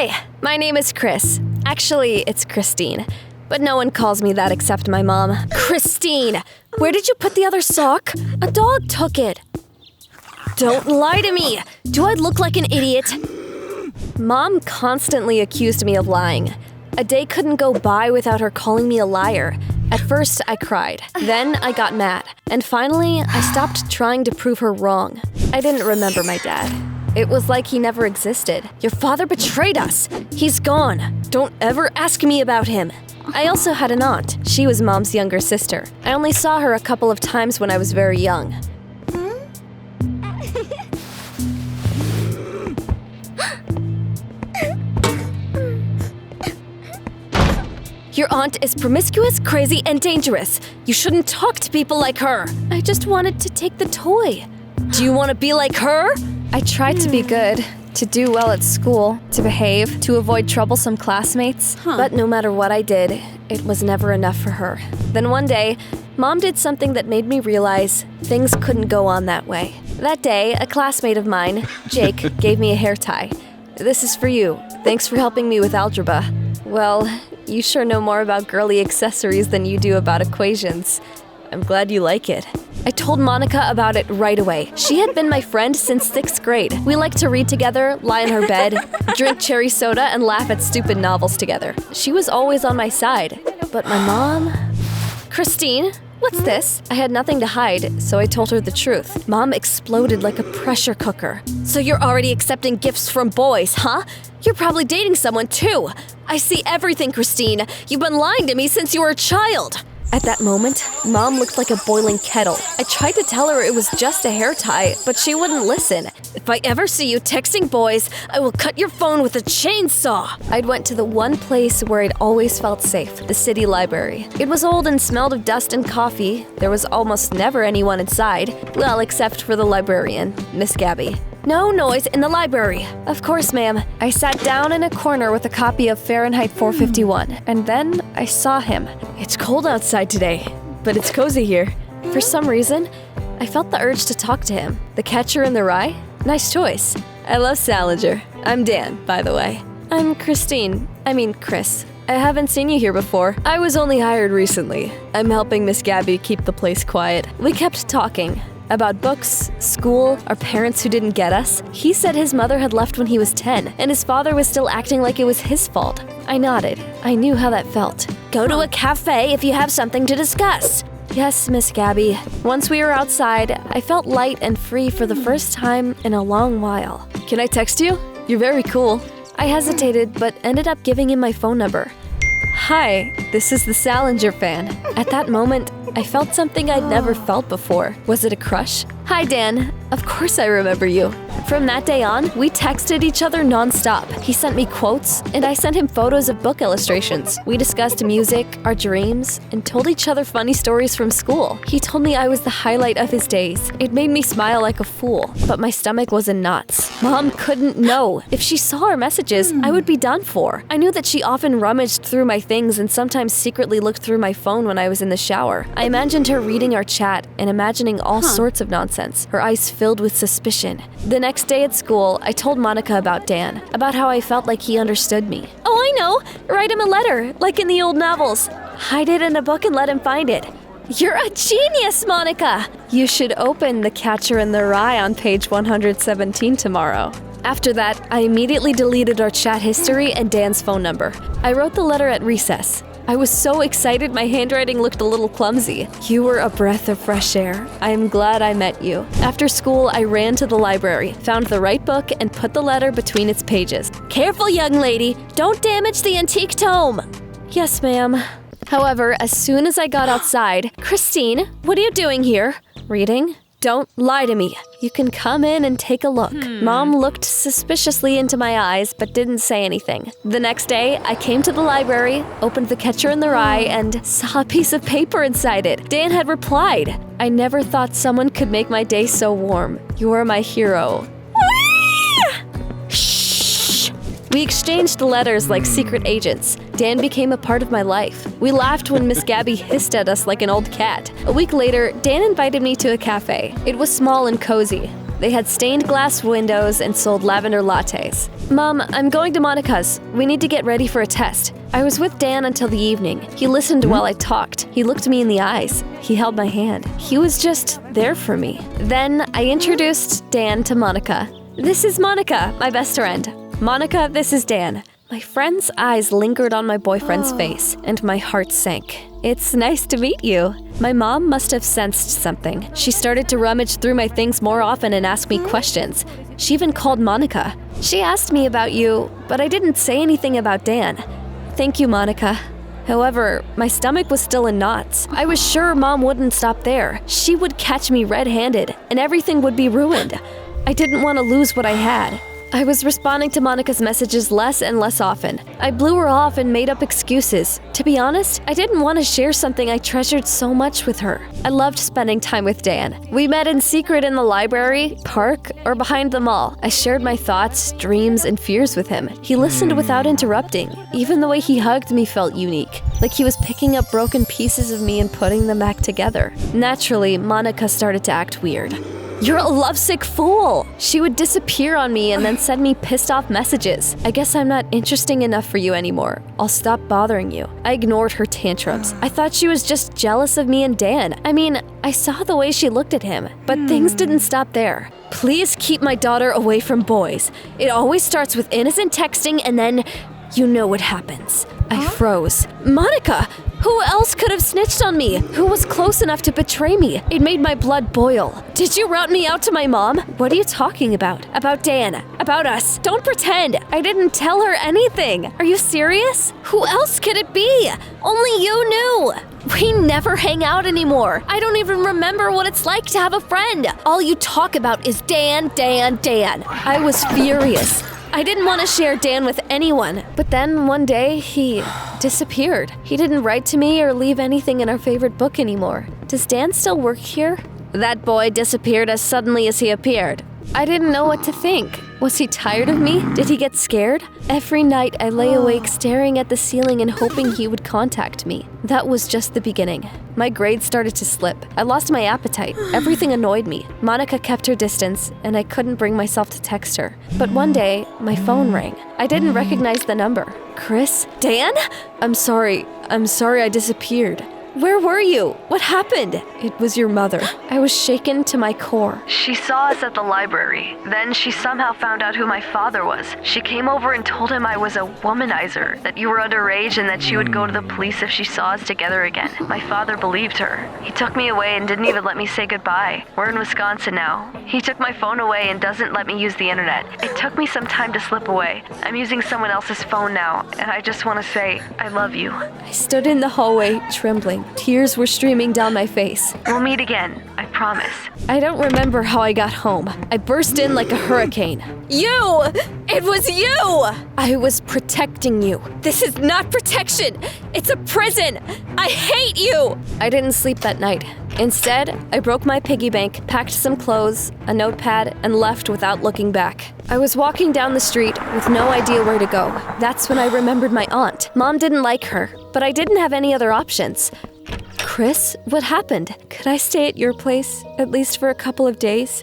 Hi, my name is Chris. Actually, it's Christine. But no one calls me that except my mom. Christine! Where did you put the other sock? A dog took it. Don't lie to me! Do I look like an idiot? Mom constantly accused me of lying. A day couldn't go by without her calling me a liar. At first, I cried. Then I got mad. And finally, I stopped trying to prove her wrong. I didn't remember my dad. It was like he never existed. Your father betrayed us. He's gone. Don't ever ask me about him. I also had an aunt. She was Mom's younger sister. I only saw her a couple of times when I was very young. Your aunt is promiscuous, crazy, and dangerous. You shouldn't talk to people like her. I just wanted to take the toy. Do you want to be like her? I tried to be good, to do well at school, to behave, to avoid troublesome classmates. But no matter what I did, it was never enough for her. Then one day, Mom did something that made me realize things couldn't go on that way. That day, a classmate of mine, Jake, gave me a hair tie. This is for you. Thanks for helping me with algebra. Well, you sure know more about girly accessories than you do about equations. I'm glad you like it. I told Monica about it right away. She had been my friend since 6th grade. We liked to read together, lie in her bed, drink cherry soda, and laugh at stupid novels together. She was always on my side. But my mom... Christine, what's this? I had nothing to hide, so I told her the truth. Mom exploded like a pressure cooker. So you're already accepting gifts from boys, huh? You're probably dating someone too. I see everything, Christine. You've been lying to me since you were a child. At that moment, Mom looked like a boiling kettle. I tried to tell her it was just a hair tie, but she wouldn't listen. If I ever see you texting boys, I will cut your phone with a chainsaw. I'd went to the one place where I'd always felt safe, the city library. It was old and smelled of dust and coffee. There was almost never anyone inside. Well, except for the librarian, Miss Gabby. No noise in the library. Of course, ma'am. I sat down in a corner with a copy of Fahrenheit 451, and then I saw him. It's cold outside today, but it's cozy here. For some reason, I felt the urge to talk to him. The Catcher in the Rye? Nice choice. I love Salinger. I'm Dan, by the way. I'm Chris. I haven't seen you here before. I was only hired recently. I'm helping Miss Gabby keep the place quiet. We kept talking. About books, school, our parents who didn't get us. He said his mother had left when he was 10, and his father was still acting like it was his fault. I nodded. I knew how that felt. Go to a cafe if you have something to discuss. Yes, Miss Gabby. Once we were outside, I felt light and free for the first time in a long while. Can I text you? You're very cool. I hesitated, but ended up giving him my phone number. Hi, this is the Salinger fan. At that moment, I felt something I'd never felt before. Was it a crush? Hi, Dan. Of course I remember you. From that day on, we texted each other nonstop. He sent me quotes, and I sent him photos of book illustrations. We discussed music, our dreams, and told each other funny stories from school. He told me I was the highlight of his days. It made me smile like a fool, but my stomach was in knots. Mom couldn't know. If she saw our messages, I would be done for. I knew that she often rummaged through my things and sometimes secretly looked through my phone when I was in the shower. I imagined her reading our chat and imagining all sorts of nonsense, her eyes filled with suspicion. The next day at school, I told Monica about Dan, about how I felt like he understood me. Oh, I know! Write him a letter, like in the old novels. Hide it in a book and let him find it. You're a genius, Monica! You should open The Catcher in the Rye on page 117 tomorrow. After that, I immediately deleted our chat history and Dan's phone number. I wrote the letter at recess. I was so excited my handwriting looked a little clumsy. You were a breath of fresh air. I am glad I met you. After school, I ran to the library, found the right book, and put the letter between its pages. Careful, young lady! Don't damage the antique tome! Yes, ma'am. However, as soon as I got outside, Christine, what are you doing here? Reading? Don't lie to me. You can come in and take a look. Mom looked suspiciously into my eyes, but didn't say anything. The next day, I came to the library, opened The Catcher in the Rye, and saw a piece of paper inside it. Dan had replied. I never thought someone could make my day so warm. You are my hero. Shh! We exchanged letters like secret agents. Dan became a part of my life. We laughed when Miss Gabby hissed at us like an old cat. A week later, Dan invited me to a cafe. It was small and cozy. They had stained glass windows and sold lavender lattes. Mom, I'm going to Monica's. We need to get ready for a test. I was with Dan until the evening. He listened while I talked. He looked me in the eyes. He held my hand. He was just there for me. Then I introduced Dan to Monica. This is Monica, my best friend. Monica, this is Dan. My friend's eyes lingered on my boyfriend's face, and my heart sank. It's nice to meet you. My mom must have sensed something. She started to rummage through my things more often and ask me questions. She even called Monica. She asked me about you, but I didn't say anything about Dan. Thank you, Monica. However, my stomach was still in knots. I was sure Mom wouldn't stop there. She would catch me red-handed, and everything would be ruined. I didn't want to lose what I had. I was responding to Monica's messages less and less often. I blew her off and made up excuses. To be honest, I didn't want to share something I treasured so much with her. I loved spending time with Dan. We met in secret in the library, park, or behind the mall. I shared my thoughts, dreams, and fears with him. He listened without interrupting. Even the way he hugged me felt unique, like he was picking up broken pieces of me and putting them back together. Naturally, Monica started to act weird. You're a lovesick fool! She would disappear on me and then send me pissed off messages. I guess I'm not interesting enough for you anymore. I'll stop bothering you. I ignored her tantrums. I thought she was just jealous of me and Dan. I mean, I saw the way she looked at him, but things didn't stop there. Please keep my daughter away from boys. It always starts with innocent texting and then you know what happens. I froze. Monica! Who else could have snitched on me? Who was close enough to betray me? It made my blood boil. Did you route me out to my mom? What are you talking about? About Dan? About us? Don't pretend. I didn't tell her anything. Are you serious? Who else could it be? Only you knew. We never hang out anymore. I don't even remember what it's like to have a friend. All you talk about is Dan, Dan, Dan. I was furious. I didn't want to share Dan with anyone, but then one day he disappeared. He didn't write to me or leave anything in our favorite book anymore. Does Dan still work here? That boy disappeared as suddenly as he appeared. I didn't know what to think. Was he tired of me? Did he get scared? Every night I lay awake staring at the ceiling and hoping he would contact me. That was just the beginning. My grades started to slip. I lost my appetite. Everything annoyed me. Monica kept her distance, and I couldn't bring myself to text her. But one day, my phone rang. I didn't recognize the number. Chris? Dan? I'm sorry I disappeared. Where were you? What happened? It was your mother. I was shaken to my core. She saw us at the library. Then she somehow found out who my father was. She came over and told him I was a womanizer, that you were underage and that she would go to the police if she saw us together again. My father believed her. He took me away and didn't even let me say goodbye. We're in Wisconsin now. He took my phone away and doesn't let me use the internet. It took me some time to slip away. I'm using someone else's phone now, and I just want to say, I love you. I stood in the hallway, trembling. Tears were streaming down my face. We'll meet again, I promise. I don't remember how I got home. I burst in like a hurricane. You! It was you! I was protecting you. This is not protection! It's a prison! I hate you! I didn't sleep that night. Instead, I broke my piggy bank, packed some clothes, a notepad, and left without looking back. I was walking down the street with no idea where to go. That's when I remembered my aunt. Mom didn't like her, but I didn't have any other options. Chris, what happened? Could I stay at your place, at least for a couple of days?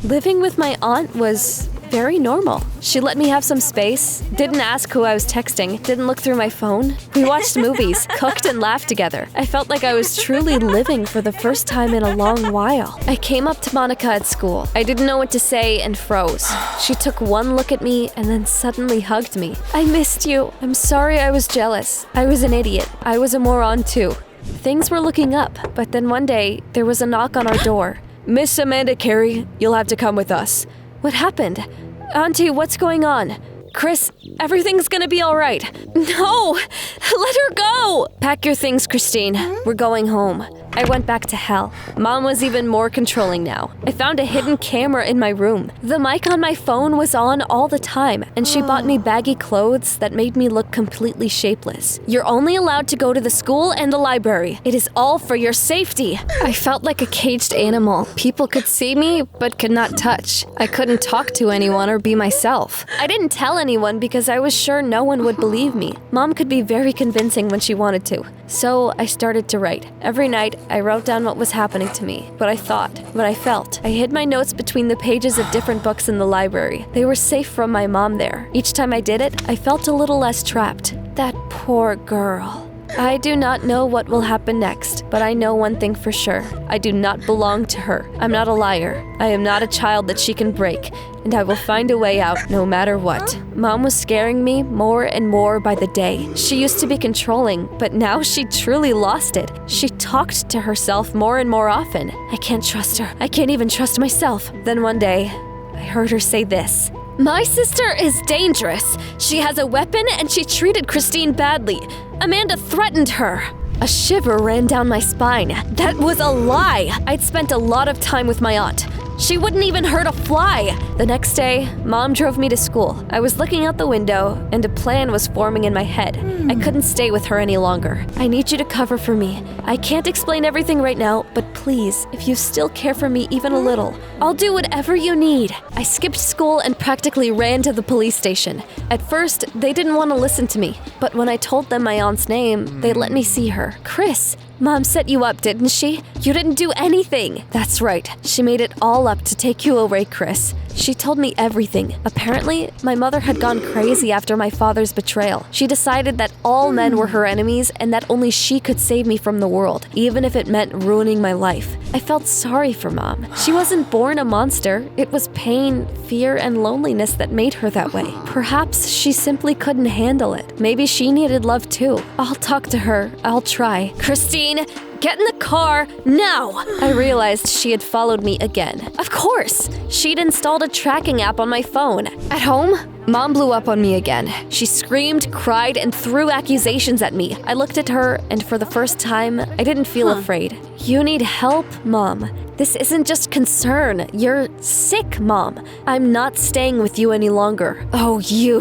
Living with my aunt was very normal. She let me have some space, didn't ask who I was texting, didn't look through my phone. We watched movies, cooked and laughed together. I felt like I was truly living for the first time in a long while. I came up to Monica at school. I didn't know what to say and froze. She took one look at me and then suddenly hugged me. I missed you. I'm sorry I was jealous. I was an idiot. I was a moron too. Things were looking up, but then one day, there was a knock on our door. Miss Amanda Carey, you'll have to come with us. What happened? Auntie, what's going on? Chris, everything's gonna be all right. No! Let her go! Pack your things, Christine. We're going home. I went back to hell. Mom was even more controlling now. I found a hidden camera in my room. The mic on my phone was on all the time, and she bought me baggy clothes that made me look completely shapeless. You're only allowed to go to the school and the library. It is all for your safety. I felt like a caged animal. People could see me, but could not touch. I couldn't talk to anyone or be myself. I didn't tell anyone because I was sure no one would believe me. Mom could be very convincing when she wanted to. So I started to write. Every night, I wrote down what was happening to me, what I thought, what I felt. I hid my notes between the pages of different books in the library. They were safe from my mom there. Each time I did it, I felt a little less trapped. That poor girl. I do not know what will happen next, but I know one thing for sure. I do not belong to her. I'm not a liar. I am not a child that she can break, and I will find a way out no matter what. Mom was scaring me more and more by the day. She used to be controlling, but now she truly lost it. She talked to herself more and more often. I can't trust her. I can't even trust myself. Then one day, I heard her say this. My sister is dangerous. She has a weapon and she treated Christine badly. Amanda threatened her. A shiver ran down my spine. That was a lie. I'd spent a lot of time with my aunt. She wouldn't even hurt a fly. The next day, Mom drove me to school. I was looking out the window, and a plan was forming in my head. I couldn't stay with her any longer. I need you to cover for me. I can't explain everything right now, but please, if you still care for me even a little, I'll do whatever you need. I skipped school and practically ran to the police station. At first, they didn't want to listen to me, but when I told them my aunt's name, they let me see her. Chris. Mom set you up, didn't she? You didn't do anything. That's right. She made it all up to take you away, Chris. She told me everything. Apparently, my mother had gone crazy after my father's betrayal. She decided that all men were her enemies and that only she could save me from the world, even if it meant ruining my life. I felt sorry for Mom. She wasn't born a monster. It was pain, fear, and loneliness that made her that way. Perhaps she simply couldn't handle it. Maybe she needed love too. I'll talk to her. I'll try. Christine, get in the car, now! I realized she had followed me again. Of course! She'd installed a tracking app on my phone. At home, Mom blew up on me again. She screamed, cried, and threw accusations at me. I looked at her, and for the first time, I didn't feel afraid. You need help, Mom. This isn't just concern. You're sick, Mom. I'm not staying with you any longer. Oh, you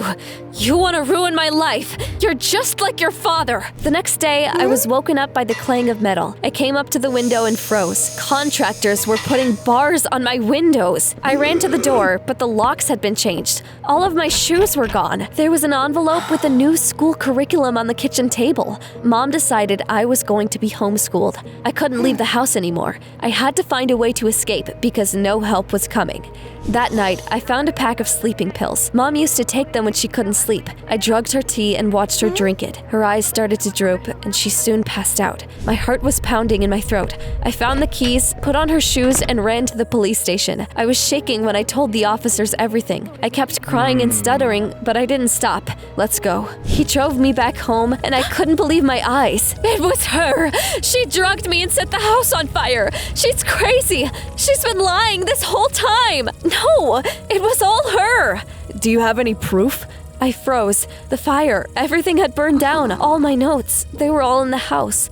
want to ruin my life. You're just like your father. The next day, I was woken up by the clang of metal. I came up to the window and froze. Contractors were putting bars on my windows. I ran to the door, but the locks had been changed. All of my shoes were gone. There was an envelope with a new school curriculum on the kitchen table. Mom decided I was going to be homeschooled. I couldn't leave the house anymore. I had to find a way to escape because no help was coming. That night, I found a pack of sleeping pills. Mom used to take them when she couldn't sleep. I drugged her tea and watched her drink it. Her eyes started to droop, and she soon passed out. My heart was pounding in my throat. I found the keys, put on her shoes, and ran to the police station. I was shaking when I told the officers everything. I kept crying and stuttering, but I didn't stop. Let's go. He drove me back home, and I couldn't believe my eyes. It was her! She drugged me and set the house on fire! She's crazy! She's been lying this whole time! No! It was all her! Do you have any proof? I froze. The fire. Everything had burned down. All my notes. They were all in the house.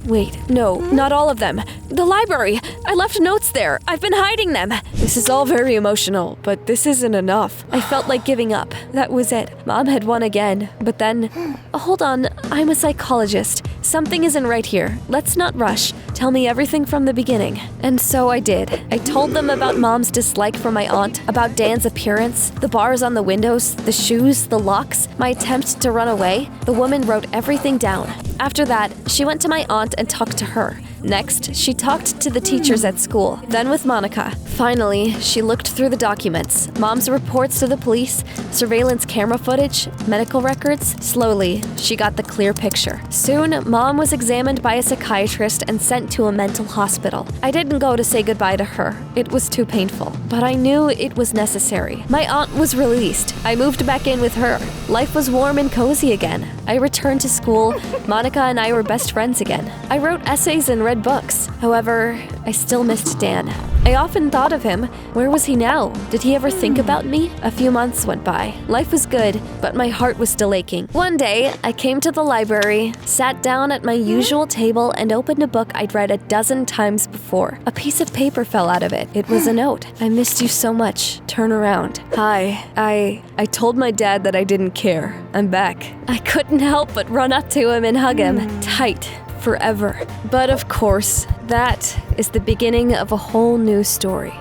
Wait, no, not all of them. The library! I left notes there. I've been hiding them. This is all very emotional, but this isn't enough. I felt like giving up. That was it. Mom had won again. But then... Hold on, I'm a psychologist. Something isn't right here. Let's not rush. Tell me everything from the beginning. And so I did. I told them about Mom's dislike for my aunt, about Dan's appearance, the bars on the windows, the shoes, the locks, my attempt to run away. The woman wrote everything down. After that, she went to my aunt and talked to her. Next, she talked to the teachers at school, then with Monica. Finally, she looked through the documents, Mom's reports to the police, surveillance camera footage, medical records. Slowly, she got the clear picture. Soon, Mom was examined by a psychiatrist and sent to a mental hospital. I didn't go to say goodbye to her. It was too painful, but I knew it was necessary. My aunt was released. I moved back in with her. Life was warm and cozy again. I returned to school. Monica and I were best friends again. I wrote essays and read books. However, I still missed Dan. I often thought of him. Where was he now? Did he ever think about me? A few months went by. Life was good, but my heart was still aching. One day, I came to the library, sat down at my usual table, and opened a book I'd read a dozen times before. A piece of paper fell out of it. It was a note. I missed you so much. Turn around. Hi. I told my dad that I didn't care. I'm back. I couldn't help but run up to him and hug him. Tight. Forever. But of course, that is the beginning of a whole new story.